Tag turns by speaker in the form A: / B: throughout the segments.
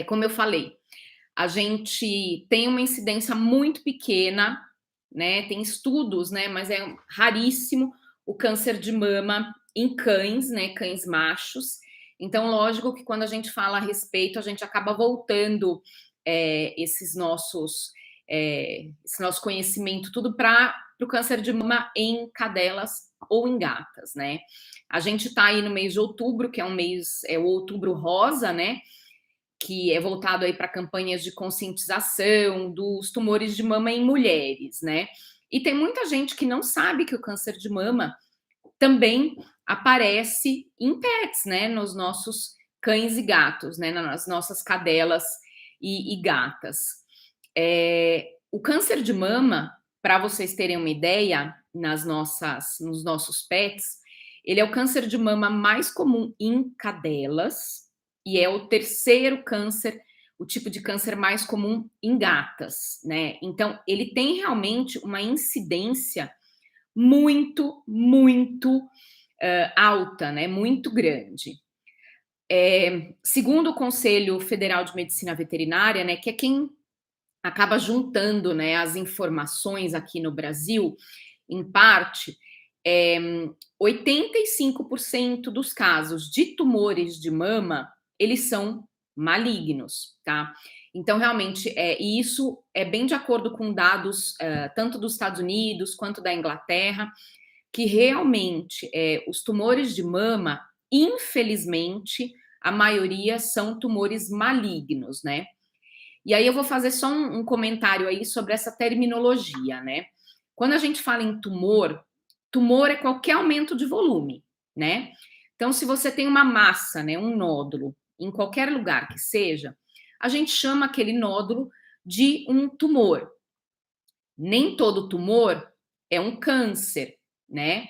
A: como eu falei, a gente tem uma incidência muito pequena, né? Tem estudos, né? Mas é raríssimo o câncer de mama em cães, né? Cães machos. Então, lógico que quando a gente fala a respeito, a gente acaba voltando esse nosso conhecimento tudo para o câncer de mama em cadelas ou em gatas, né? A gente está aí no mês de outubro, que é um mês, o outubro rosa, né? Que é voltado aí para campanhas de conscientização dos tumores de mama em mulheres, né? E tem muita gente que não sabe que o câncer de mama também aparece em pets, né? Nos nossos cães e gatos, né? Nas nossas cadelas e gatas. O câncer de mama, para vocês terem uma ideia, nos nossos pets, ele é o câncer de mama mais comum em cadelas e é o terceiro câncer, o tipo de câncer mais comum em gatas, né? Então, ele tem realmente uma incidência muito, muito alta, né? Muito grande. Segundo o Conselho Federal de Medicina Veterinária, né, que é quem acaba juntando, né, as informações aqui no Brasil, em parte, 85% dos casos de tumores de mama, eles são malignos, tá? Então, realmente, e isso é bem de acordo com dados tanto dos Estados Unidos quanto da Inglaterra, que realmente os tumores de mama, infelizmente, a maioria são tumores malignos, né? E aí eu vou fazer só um comentário aí sobre essa terminologia, né? Quando a gente fala em tumor, tumor é qualquer aumento de volume, né? Então, se você tem uma massa, né, um nódulo, em qualquer lugar que seja, a gente chama aquele nódulo de um tumor. Nem todo tumor é um câncer, né?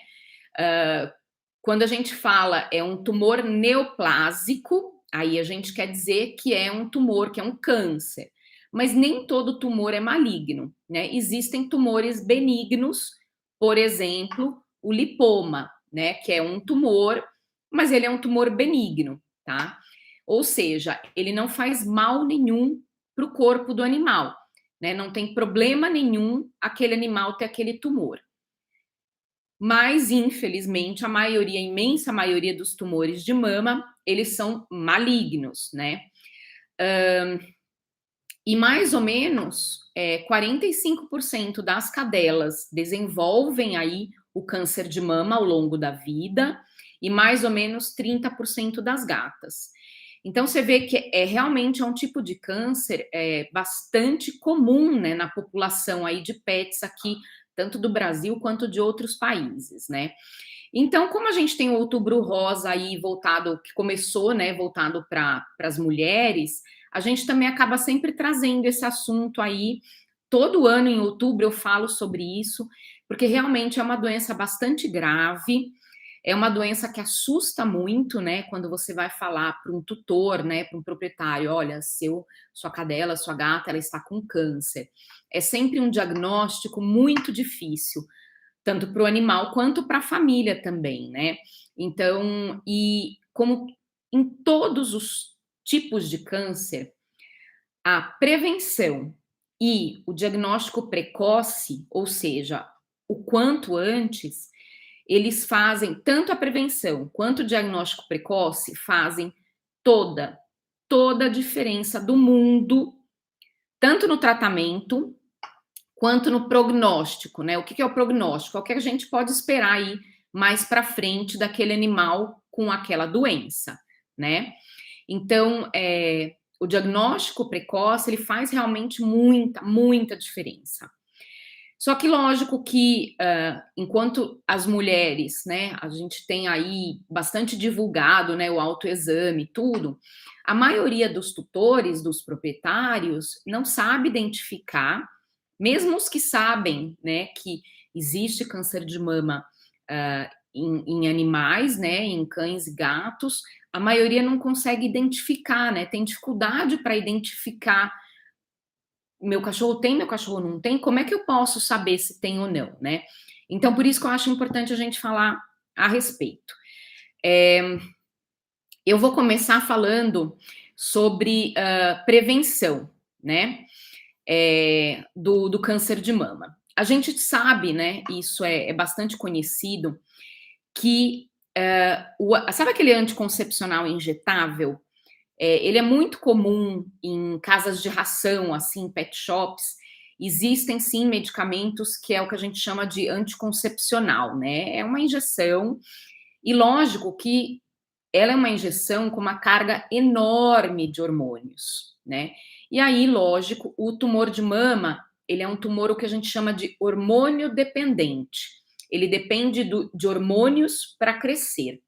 A: Quando a gente fala é um tumor neoplásico, aí a gente quer dizer que é um tumor, que é um câncer. Mas nem todo tumor é maligno, né? Existem tumores benignos, por exemplo, o lipoma, né? Que é um tumor, mas ele é um tumor benigno, tá? Ou seja, ele não faz mal nenhum para o corpo do animal, né? Não tem problema nenhum aquele animal ter aquele tumor. Mas, infelizmente, a maioria, a imensa maioria dos tumores de mama, eles são malignos, né? E mais ou menos 45% das cadelas desenvolvem aí o câncer de mama ao longo da vida e mais ou menos 30% das gatas. Então você vê que realmente é um tipo de câncer bastante comum, né, na população aí de pets aqui, tanto do Brasil quanto de outros países, né? Então, como a gente tem o Outubro Rosa aí voltado, que começou, né, voltado para as mulheres, a gente também acaba sempre trazendo esse assunto aí. Todo ano em outubro eu falo sobre isso, porque realmente é uma doença bastante grave, é uma doença que assusta muito, né? Quando você vai falar para um tutor, né, para um proprietário, olha, sua cadela, sua gata, ela está com câncer. É sempre um diagnóstico muito difícil, tanto para o animal quanto para a família também, né? Então, e como em todos os tipos de câncer, a prevenção e o diagnóstico precoce, ou seja, o quanto antes, eles fazem tanto a prevenção quanto o diagnóstico precoce fazem toda a diferença do mundo, tanto no tratamento quanto no prognóstico, né? O que é o prognóstico? É o que a gente pode esperar aí mais para frente daquele animal com aquela doença, né? Então, o diagnóstico precoce, ele faz realmente muita diferença. Só que lógico que enquanto as mulheres, né, a gente tem aí bastante divulgado, né, o autoexame, tudo, a maioria dos tutores, dos proprietários, não sabe identificar, mesmo os que sabem, né, que existe câncer de mama em animais, né, em cães e gatos, a maioria não consegue identificar, né, tem dificuldade para identificar meu cachorro tem, meu cachorro não tem, como é que eu posso saber se tem ou não, né? Então, por isso que eu acho importante a gente falar a respeito. Eu vou começar falando sobre prevenção, né, do câncer de mama. A gente sabe, né, isso é bastante conhecido, que sabe aquele anticoncepcional injetável? Ele é muito comum em casas de ração, assim, pet shops. Existem sim medicamentos que é o que a gente chama de anticoncepcional, né? É uma injeção, e lógico que ela é uma injeção com uma carga enorme de hormônios, né? E aí, lógico, o tumor de mama, ele é um tumor o que a gente chama de hormônio dependente. Ele depende de hormônios para crescer.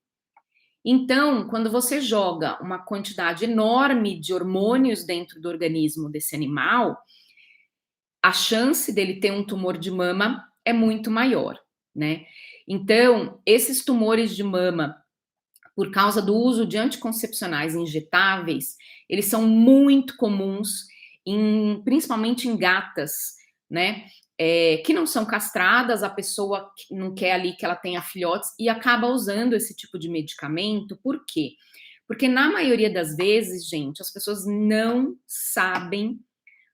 A: Então, quando você joga uma quantidade enorme de hormônios dentro do organismo desse animal, a chance dele ter um tumor de mama é muito maior, né? Então, esses tumores de mama, por causa do uso de anticoncepcionais injetáveis, eles são muito comuns, principalmente em gatas, né? Que não são castradas, a pessoa não quer ali que ela tenha filhotes e acaba usando esse tipo de medicamento. Por quê? Porque na maioria das vezes, gente, as pessoas não sabem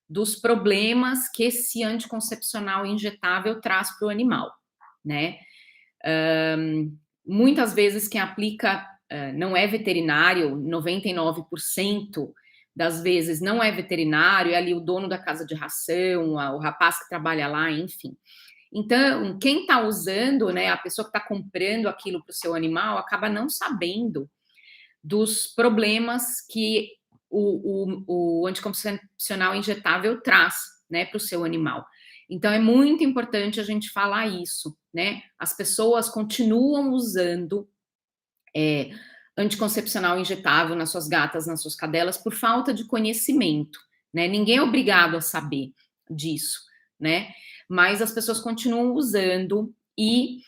A: dos problemas que esse anticoncepcional injetável traz para o animal, né? Muitas vezes quem aplica não é veterinário, 99% das vezes não é veterinário, é ali o dono da casa de ração, o rapaz que trabalha lá, enfim. Então, quem está usando, né, a pessoa que está comprando aquilo para o seu animal, acaba não sabendo dos problemas que o anticoncepcional injetável traz, né, para o seu animal. Então, é muito importante a gente falar isso, né? As pessoas continuam usando anticoncepcional injetável nas suas gatas, nas suas cadelas, por falta de conhecimento, né? Ninguém é obrigado a saber disso, né? Mas as pessoas continuam usando e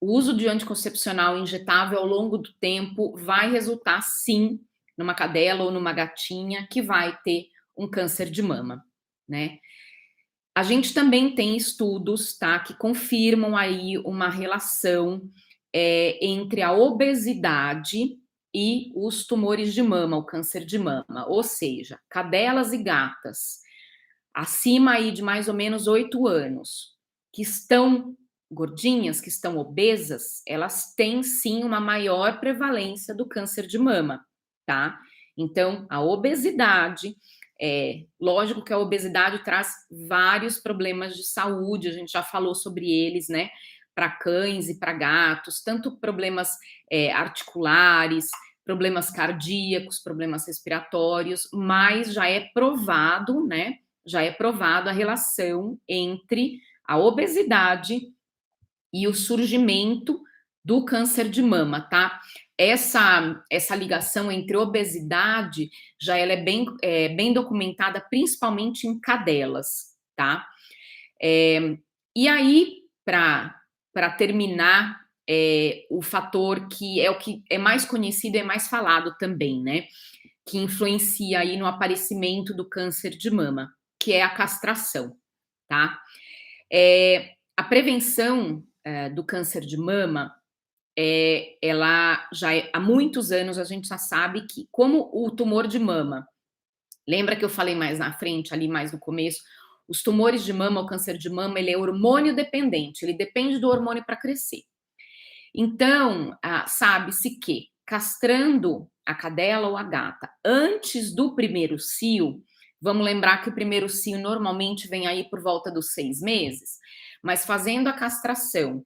A: o uso de anticoncepcional injetável ao longo do tempo vai resultar, sim, numa cadela ou numa gatinha que vai ter um câncer de mama, né? A gente também tem estudos, tá, que confirmam aí uma relação entre a obesidade e os tumores de mama, o câncer de mama. Ou seja, cadelas e gatas acima aí de mais ou menos 8 anos, que estão gordinhas, que estão obesas, elas têm sim uma maior prevalência do câncer de mama, tá? Então, a obesidade, lógico que a obesidade traz vários problemas de saúde, a gente já falou sobre eles, né? Para cães e para gatos, tanto problemas articulares, problemas cardíacos, problemas respiratórios, mas já é provado, né? Já é provado a relação entre a obesidade e o surgimento do câncer de mama, tá? Essa ligação entre obesidade já ela é bem documentada, principalmente em cadelas, tá? E aí, para terminar, o fator que é o que é mais conhecido e é mais falado também, né? Que influencia aí no aparecimento do câncer de mama, que é a castração, tá? A prevenção do câncer de mama, ela já há muitos anos a gente já sabe que como o tumor de mama, lembra que eu falei mais na frente, ali mais no começo, os tumores de mama, o câncer de mama, ele é hormônio dependente, ele depende do hormônio para crescer. Então, sabe-se que castrando a cadela ou a gata antes do primeiro cio, vamos lembrar que o primeiro cio normalmente vem aí por volta dos 6 meses, mas fazendo a castração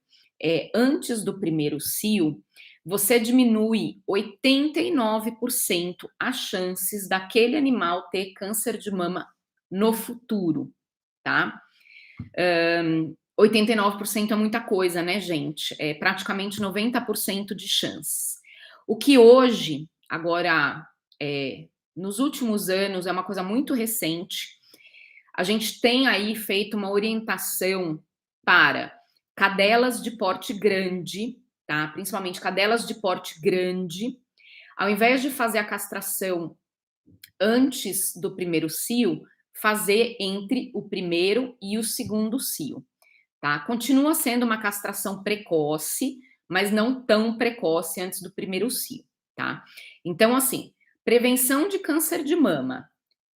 A: antes do primeiro cio, você diminui 89% as chances daquele animal ter câncer de mama no futuro, tá? 89% é muita coisa, né, gente? É praticamente 90% de chances. O que hoje, agora, nos últimos anos, é uma coisa muito recente. A gente tem aí feito uma orientação para cadelas de porte grande, tá? Principalmente cadelas de porte grande. Ao invés de fazer a castração antes do primeiro cio, fazer entre o primeiro e o segundo cio. Tá? Continua sendo uma castração precoce, mas não tão precoce antes do primeiro cio, tá? Então, assim, Prevenção de câncer de mama.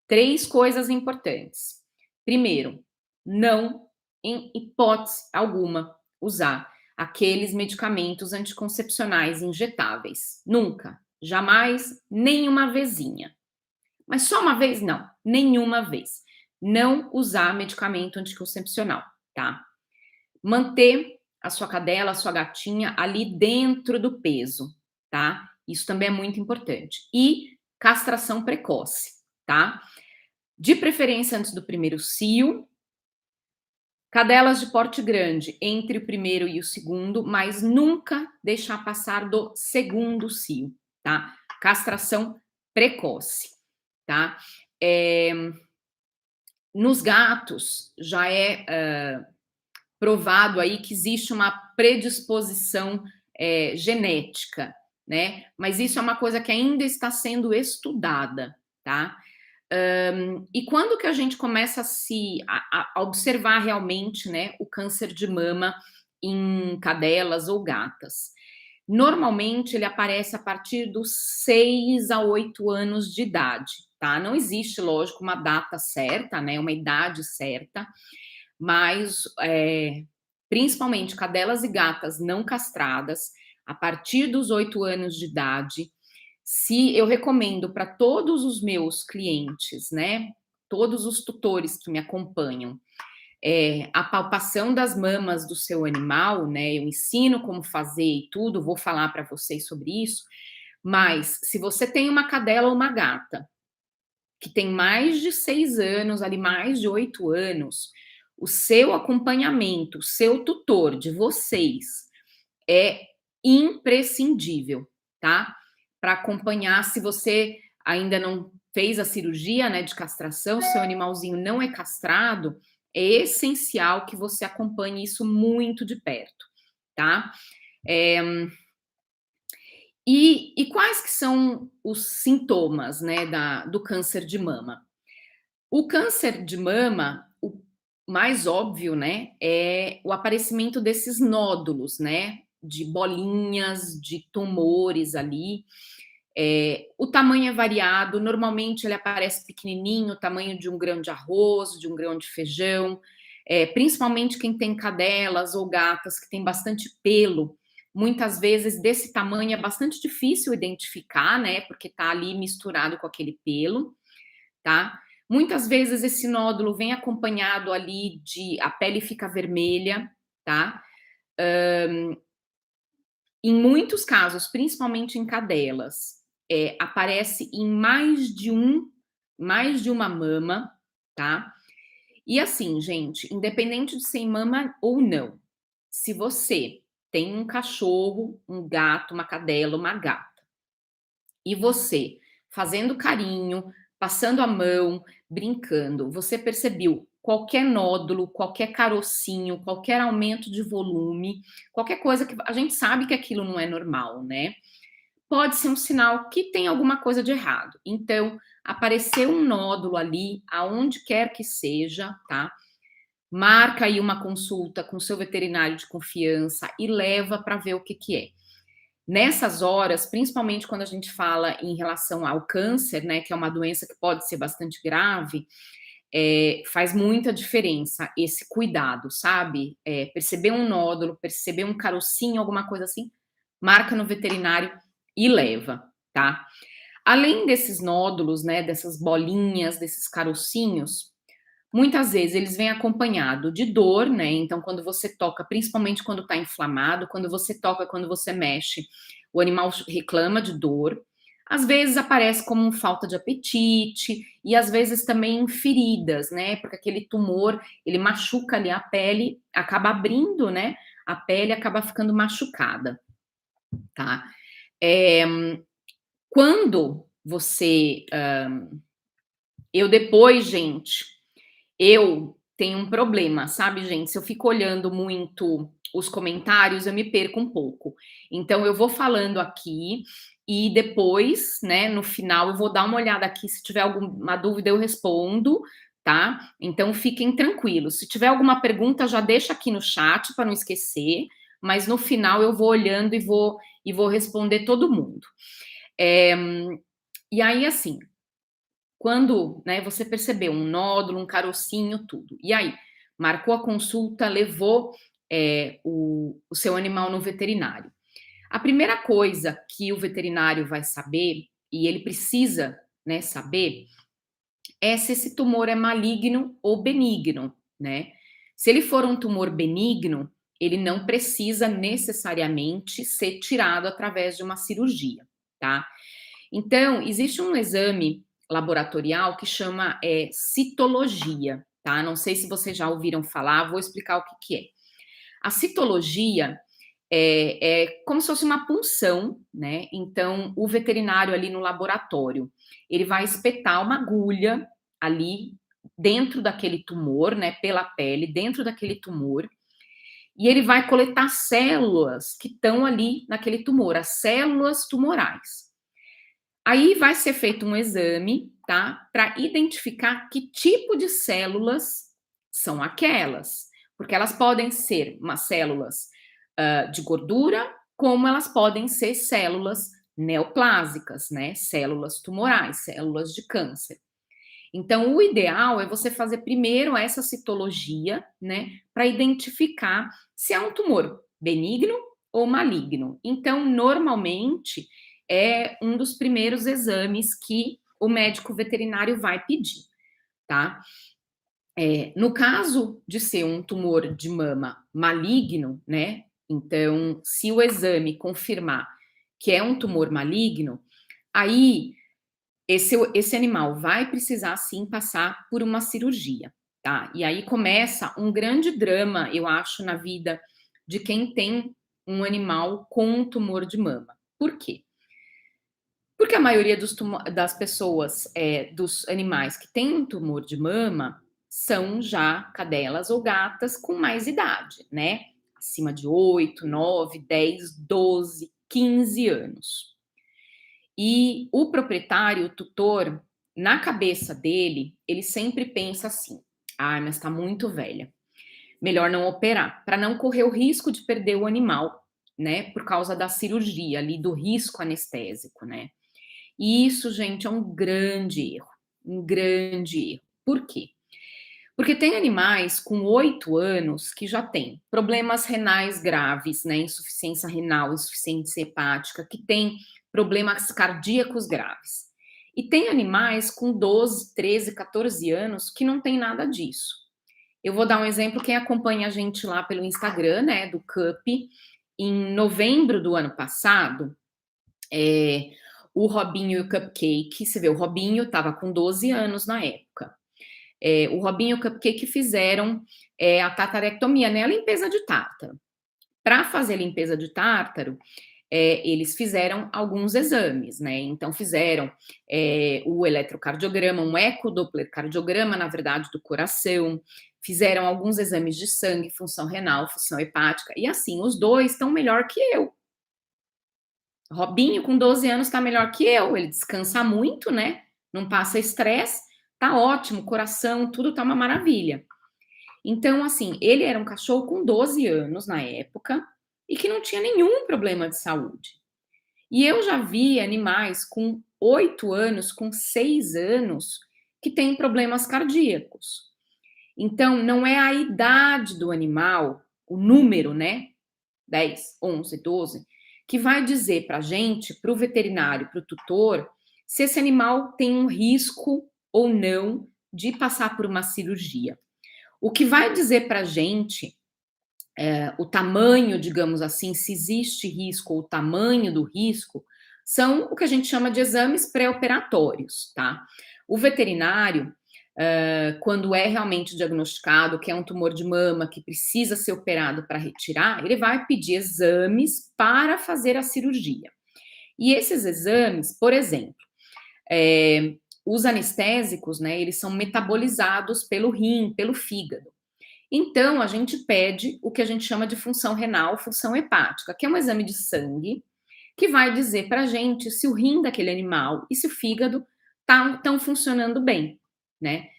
A: 3 coisas importantes. Primeiro, não, em hipótese alguma, usar aqueles medicamentos anticoncepcionais injetáveis. Nunca, jamais, nenhuma vezinha. Mas só uma vez, não, nenhuma vez. Não usar medicamento anticoncepcional, tá? Manter a sua cadela, a sua gatinha ali dentro do peso, tá? Isso também é muito importante. E castração precoce, tá? De preferência antes do primeiro cio. Cadelas de porte grande entre o primeiro e o segundo, mas nunca deixar passar do segundo cio, tá? Castração precoce, tá? Nos gatos já é provado aí que existe uma predisposição genética, né? Mas isso é uma coisa que ainda está sendo estudada, tá? E quando que a gente começa a observar realmente, né, o câncer de mama em cadelas ou gatas? Normalmente ele aparece a partir dos 6 a 8 anos de idade, tá? Não existe, lógico, uma data certa, né, uma idade certa, mas principalmente cadelas e gatas não castradas, a partir dos 8 anos de idade, se eu recomendo para todos os meus clientes, né, todos os tutores que me acompanham, a palpação das mamas do seu animal, né, eu ensino como fazer e tudo, vou falar para vocês sobre isso, mas se você tem uma cadela ou uma gata que tem mais de 6 anos, ali mais de 8 anos, o seu acompanhamento, o seu tutor de vocês é imprescindível, tá? Para acompanhar, se você ainda não fez a cirurgia, né, de castração, seu animalzinho não é castrado, é essencial que você acompanhe isso muito de perto, tá? E quais que são os sintomas, né, do câncer de mama? O câncer de mama, o mais óbvio, né, é o aparecimento desses nódulos, né, de bolinhas, de tumores ali. O tamanho é variado, normalmente ele aparece pequenininho, o tamanho de um grão de arroz, de um grão de feijão, principalmente quem tem cadelas ou gatas que tem bastante pelo, muitas vezes desse tamanho é bastante difícil identificar, né, porque tá ali misturado com aquele pelo, tá? Muitas vezes esse nódulo vem acompanhado ali de a pele fica vermelha, tá? Em muitos casos, principalmente em cadelas, aparece em mais de uma mama, tá? E assim, gente, independente de ser em mama ou não, se você tem um cachorro, um gato, uma cadela, uma gata, e você fazendo carinho, passando a mão, brincando, você percebeu qualquer nódulo, qualquer carocinho, qualquer aumento de volume, qualquer coisa que a gente sabe que aquilo não é normal, né? Pode ser um sinal que tem alguma coisa de errado. Então, apareceu um nódulo ali, aonde quer que seja, tá? Marca aí uma consulta com seu veterinário de confiança e leva para ver o que que é. Nessas horas, principalmente quando a gente fala em relação ao câncer, né, que é uma doença que pode ser bastante grave, faz muita diferença esse cuidado, sabe? Perceber um nódulo, perceber um carocinho, alguma coisa assim, marca no veterinário e leva, tá? Além desses nódulos, né, dessas bolinhas, desses carocinhos, muitas vezes eles vêm acompanhado de dor, né? Então, quando você toca, principalmente quando está inflamado, quando você toca, quando você mexe, o animal reclama de dor. Às vezes aparece como falta de apetite e às vezes também feridas, né? Porque aquele tumor, ele machuca ali a pele, acaba abrindo, né? A pele acaba ficando machucada, tá? É, quando você... eu depois, gente, eu tenho um problema, sabe, gente? Se eu fico olhando muito os comentários, eu me perco um pouco. Então, eu vou falando aqui e depois, né, no final, eu vou dar uma olhada aqui. Se tiver alguma dúvida, eu respondo, tá? Então, fiquem tranquilos. Se tiver alguma pergunta, já deixa aqui no chat para não esquecer. Mas no final, eu vou olhando e vou responder todo mundo. E aí, assim, quando, né, você percebeu um nódulo, um carocinho, tudo. E aí, marcou a consulta, levou o seu animal no veterinário. A primeira coisa que o veterinário vai saber, e ele precisa, né, saber, é se esse tumor é maligno ou benigno, né? Se ele for um tumor benigno, ele não precisa necessariamente ser tirado através de uma cirurgia, tá? Então, existe um exame laboratorial que chama citologia, tá? Não sei se vocês já ouviram falar, vou explicar o que que é. A citologia é como se fosse uma punção, né? Então, o veterinário ali no laboratório, ele vai espetar uma agulha ali dentro daquele tumor, né? Pela pele, dentro daquele tumor, e ele vai coletar células que estão ali naquele tumor, as células tumorais. Aí vai ser feito um exame, tá? Para identificar que tipo de células são aquelas. Porque elas podem ser umas células de gordura, como elas podem ser células neoplásicas, né? Células tumorais, células de câncer. Então, o ideal é você fazer primeiro essa citologia, né? Para identificar se é um tumor benigno ou maligno. Então, normalmente, é um dos primeiros exames que o médico veterinário vai pedir, tá? No caso de ser um tumor de mama maligno, né? Então, se o exame confirmar que é um tumor maligno, aí esse animal vai precisar sim passar por uma cirurgia, tá? E aí começa um grande drama, eu acho, na vida de quem tem um animal com um tumor de mama. Por quê? Porque a maioria das pessoas, dos animais que têm um tumor de mama, são já cadelas ou gatas com mais idade, né? Acima de 8, 9, 10, 12, 15 anos. E o proprietário, o tutor, na cabeça dele, ele sempre pensa assim: ah, mas está muito velha, melhor não operar, para não correr o risco de perder o animal, né? Por causa da cirurgia ali, do risco anestésico, né? E isso, gente, é um grande erro. Um grande erro. Por quê? Porque tem animais com 8 anos que já têm problemas renais graves, né? Insuficiência renal, insuficiência hepática, que tem problemas cardíacos graves. E tem animais com 12, 13, 14 anos que não tem nada disso. Eu vou dar um exemplo, quem acompanha a gente lá pelo Instagram, né, do CUP, em novembro do ano passado, o Robinho e o Cupcake, você vê, o Robinho estava com 12 anos na época. O Robinho e o Cupcake fizeram a tatarectomia, né? A limpeza de tártaro. Para fazer a limpeza de tártaro, eles fizeram alguns exames, né? Então, fizeram o eletrocardiograma, um ecodopplercardiograma, na verdade, do coração, fizeram alguns exames de sangue, função renal, função hepática, e assim, os dois estão melhor que eu. Robinho, com 12 anos, está melhor que eu. Ele descansa muito, né? Não passa estresse, tá ótimo, coração, tudo tá uma maravilha. Então, assim, ele era um cachorro com 12 anos na época e que não tinha nenhum problema de saúde. E eu já vi animais com 8 anos, com 6 anos, que têm problemas cardíacos. Então, não é a idade do animal, o número, né? 10, 11, 12, que vai dizer para a gente, para o veterinário, para o tutor, se esse animal tem um risco ou não de passar por uma cirurgia. O que vai dizer para a gente o tamanho, digamos assim, se existe risco ou o tamanho do risco, são o que a gente chama de exames pré-operatórios, tá? O veterinário, quando é realmente diagnosticado que é um tumor de mama que precisa ser operado para retirar, ele vai pedir exames para fazer a cirurgia. E esses exames, por exemplo, os anestésicos, né, eles são metabolizados pelo rim, pelo fígado. Então, a gente pede o que a gente chama de função renal, função hepática, que é um exame de sangue que vai dizer para a gente se o rim daquele animal e se o fígado estão funcionando bem, né?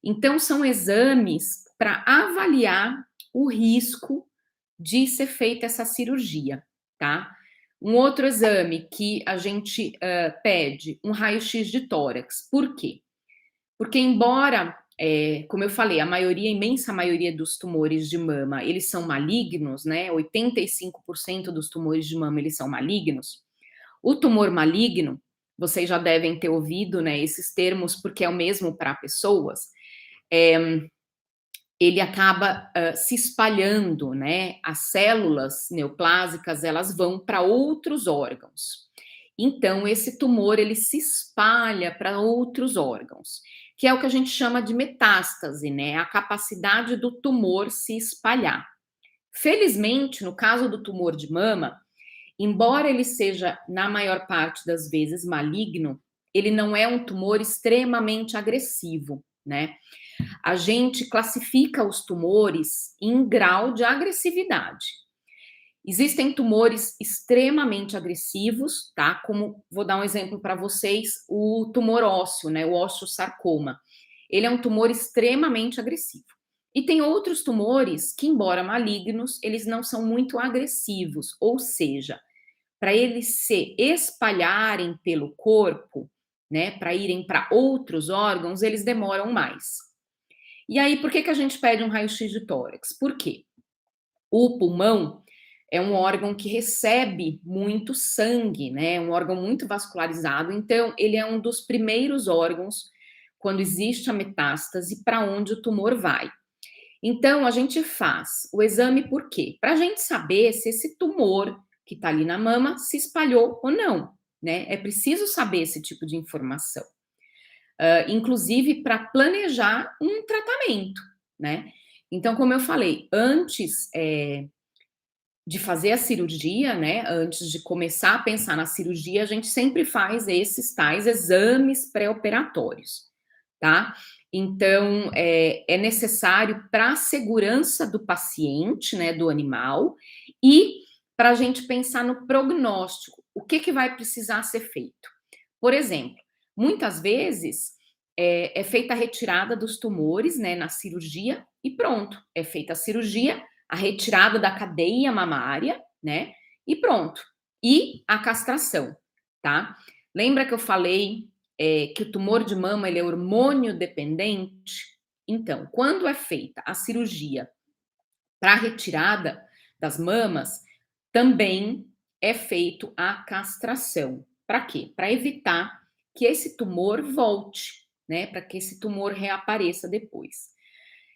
A: Então, são exames para avaliar o risco de ser feita essa cirurgia, tá? Um outro exame que a gente pede, um raio-x de tórax. Por quê? Porque embora, como eu falei, a maioria, a imensa maioria dos tumores de mama, eles são malignos, né? 85% dos tumores de mama, eles são malignos. O tumor maligno, vocês já devem ter ouvido, né, esses termos, porque é o mesmo para pessoas, ele acaba se espalhando, né? As células neoplásicas, elas vão para outros órgãos. Então, esse tumor, ele se espalha para outros órgãos, que é o que a gente chama de metástase, né? A capacidade do tumor se espalhar. Felizmente, no caso do tumor de mama, embora ele seja, na maior parte das vezes, maligno, ele não é um tumor extremamente agressivo, né? A gente classifica os tumores em grau de agressividade. Existem tumores extremamente agressivos, tá? Como vou dar um exemplo para vocês, o tumor ósseo, né? O osteosarcoma. Ele é um tumor extremamente agressivo. E tem outros tumores que, embora malignos, eles não são muito agressivos, ou seja, para eles se espalharem pelo corpo, né, para irem para outros órgãos, eles demoram mais. E aí, por que a gente pede um raio-x de tórax? Por quê? O pulmão é um órgão que recebe muito sangue, né? Um órgão muito vascularizado, então ele é um dos primeiros órgãos quando existe a metástase para onde o tumor vai. Então a gente faz o exame por quê? Para a gente saber se esse tumor que está ali na mama se espalhou ou não, né? É preciso saber esse tipo de informação, inclusive para planejar um tratamento, né? Então, como eu falei, antes de fazer a cirurgia, né, antes de começar a pensar na cirurgia, a gente sempre faz esses tais exames pré-operatórios, tá? Então, é necessário para a segurança do paciente, né, do animal, e para a gente pensar no prognóstico, o que vai precisar ser feito. Por exemplo, muitas vezes é feita a retirada dos tumores, né, na cirurgia, e pronto, é feita a cirurgia, a retirada da cadeia mamária, né? E pronto. E a castração, tá? Lembra que eu falei que o tumor de mama ele é hormônio dependente? Então, quando é feita a cirurgia para retirada das mamas, também é feito a castração. Para quê? Para evitar que esse tumor volte, né? Para que esse tumor reapareça depois.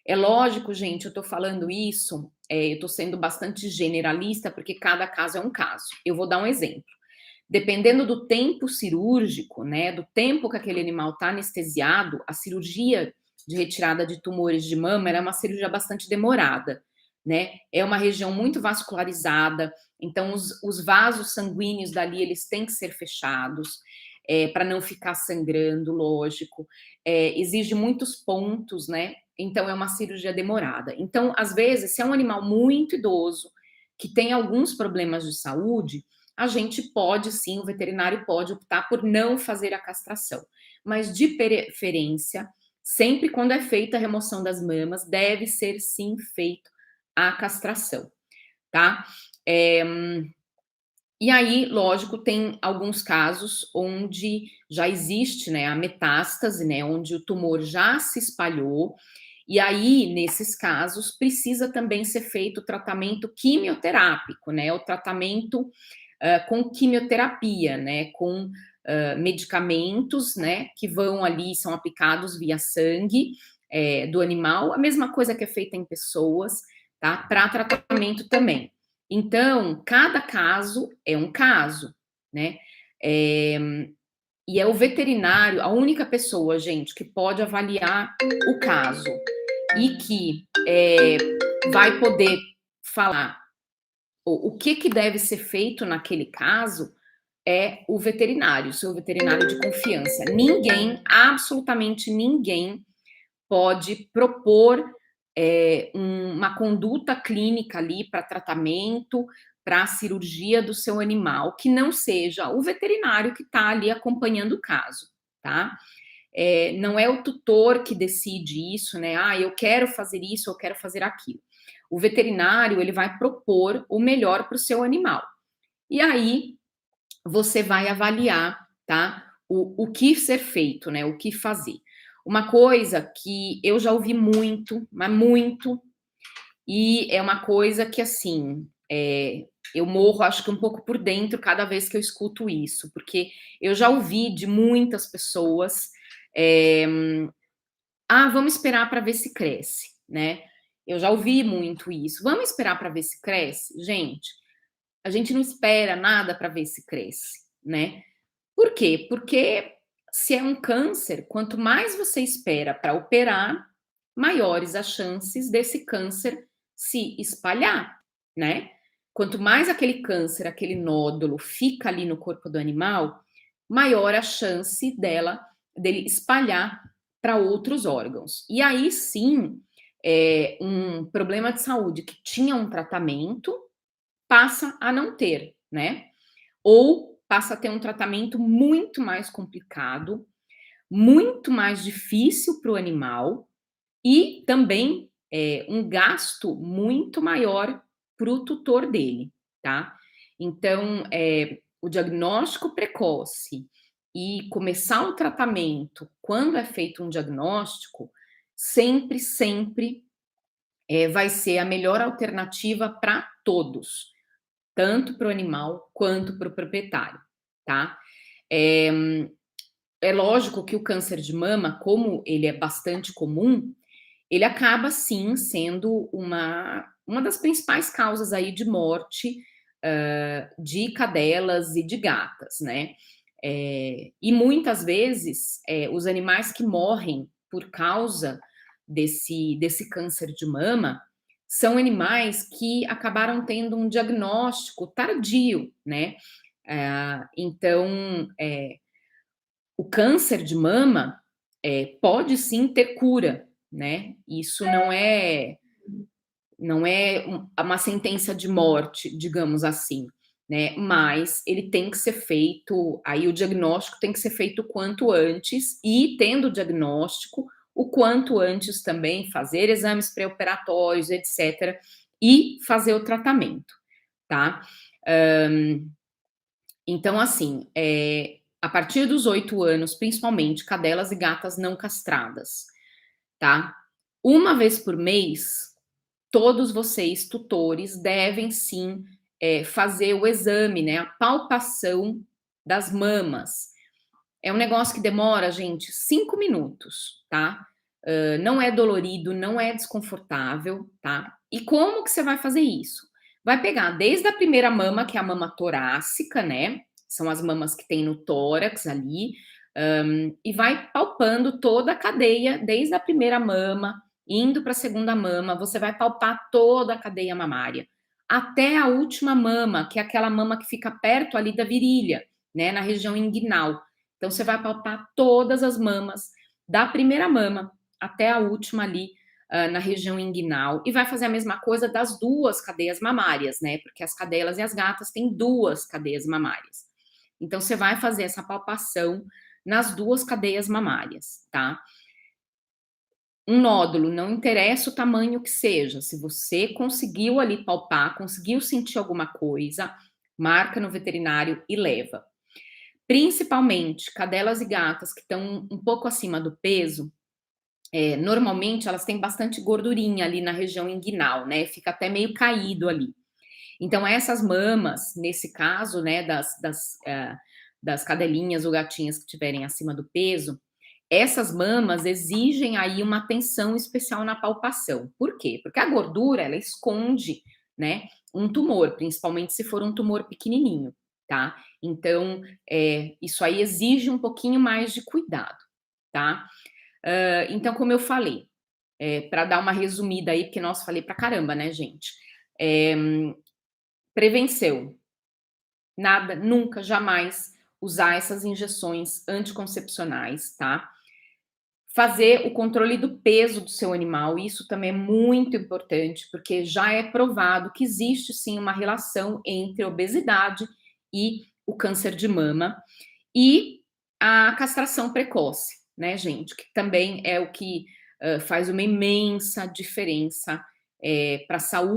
A: É lógico, gente, eu estou falando isso, eu estou sendo bastante generalista, porque cada caso é um caso. Eu vou dar um exemplo. Dependendo do tempo cirúrgico, né, do tempo que aquele animal está anestesiado, a cirurgia de retirada de tumores de mama é uma cirurgia bastante demorada, né? É uma região muito vascularizada, então os vasos sanguíneos dali eles têm que ser fechados, para não ficar sangrando, lógico. Exige muitos pontos, né? Então é uma cirurgia demorada. Então, às vezes, se é um animal muito idoso, que tem alguns problemas de saúde, a gente pode sim, o veterinário pode optar por não fazer a castração. Mas de preferência, sempre quando é feita a remoção das mamas, deve ser sim feito a castração, tá? E aí, lógico, tem alguns casos onde já existe, né, a metástase, né, onde o tumor já se espalhou, e aí, nesses casos, precisa também ser feito o tratamento quimioterápico, né, o tratamento com quimioterapia, né, com medicamentos, né, que vão ali, são aplicados via sangue do animal, a mesma coisa que é feita em pessoas, tá, para tratamento também. Então, cada caso é um caso, né? E é o veterinário, a única pessoa, gente, que pode avaliar o caso e que vai poder falar o que deve ser feito naquele caso é o veterinário, o seu veterinário de confiança. Ninguém, absolutamente ninguém, pode propor uma conduta clínica ali para tratamento, para a cirurgia do seu animal, que não seja o veterinário que está ali acompanhando o caso, tá? Não é o tutor que decide isso, né? Ah, eu quero fazer isso, eu quero fazer aquilo. O veterinário, ele vai propor o melhor para o seu animal. E aí você vai avaliar, tá? O que ser feito, né? O que fazer. Uma coisa que eu já ouvi muito, mas muito, e é uma coisa que assim, eu morro, acho que um pouco por dentro cada vez que eu escuto isso, porque eu já ouvi de muitas pessoas, eh, ah, vamos esperar para ver se cresce, né? Eu já ouvi muito isso. Vamos esperar para ver se cresce? Gente, a gente não espera nada para ver se cresce, né? Por quê? Porque se é um câncer, quanto mais você espera para operar, maiores as chances desse câncer se espalhar, né? Quanto mais aquele câncer, aquele nódulo fica ali no corpo do animal, maior a chance dele espalhar para outros órgãos. E aí sim, um problema de saúde que tinha um tratamento passa a não ter, né? Ou passa a ter um tratamento muito mais complicado, muito mais difícil para o animal e também um gasto muito maior para o tutor dele, tá? Então, o diagnóstico precoce e começar o tratamento quando é feito um diagnóstico, sempre, sempre vai ser a melhor alternativa para todos, tanto para o animal quanto para o proprietário, tá? É, é lógico que o câncer de mama, como ele é bastante comum, ele acaba sim sendo uma das principais causas aí de morte de cadelas e de gatas, né? E muitas vezes os animais que morrem por causa desse câncer de mama são animais que acabaram tendo um diagnóstico tardio, né? Então, o câncer de mama pode sim ter cura, né? Isso não é uma sentença de morte, digamos assim, né? Mas ele tem que ser feito, aí o diagnóstico tem que ser feito o quanto antes, e tendo o diagnóstico, o quanto antes também fazer exames pré-operatórios, etc., e fazer o tratamento, tá? Hum, então, assim, a partir dos 8 anos, principalmente, cadelas e gatas não castradas, tá? Uma vez por mês, todos vocês, tutores, devem sim fazer o exame, né? A palpação das mamas. É um negócio que demora, gente, 5 minutos, tá? Não é dolorido, não é desconfortável, tá? E como que você vai fazer isso? Vai pegar desde a primeira mama, que é a mama torácica, né? São as mamas que tem no tórax ali, e vai palpando toda a cadeia, desde a primeira mama, indo para a segunda mama, você vai palpar toda a cadeia mamária, até a última mama, que é aquela mama que fica perto ali da virilha, né? Na região inguinal. Então, você vai palpar todas as mamas, da primeira mama até a última ali, na região inguinal, e vai fazer a mesma coisa das duas cadeias mamárias, né? Porque as cadelas e as gatas têm duas cadeias mamárias. Então, você vai fazer essa palpação nas duas cadeias mamárias, tá? Um nódulo, não interessa o tamanho que seja, se você conseguiu ali palpar, conseguiu sentir alguma coisa, marca no veterinário e leva. Principalmente cadelas e gatas que estão um pouco acima do peso, normalmente elas têm bastante gordurinha ali na região inguinal, né? Fica até meio caído ali. Então, essas mamas, nesse caso, né, das cadelinhas ou gatinhas que estiverem acima do peso, essas mamas exigem aí uma atenção especial na palpação. Por quê? Porque a gordura, ela esconde, né, um tumor, principalmente se for um tumor pequenininho, tá? Então, isso aí exige um pouquinho mais de cuidado, tá? Então, como eu falei, para dar uma resumida aí, porque, nossa, falei pra caramba, né, gente? Eh, Prevenção. Nada, nunca, jamais usar essas injeções anticoncepcionais, tá? Fazer o controle do peso do seu animal, isso também é muito importante, porque já é provado que existe sim uma relação entre a obesidade e o câncer de mama. E a castração precoce, né, gente? Que também é o que faz uma imensa diferença para a saúde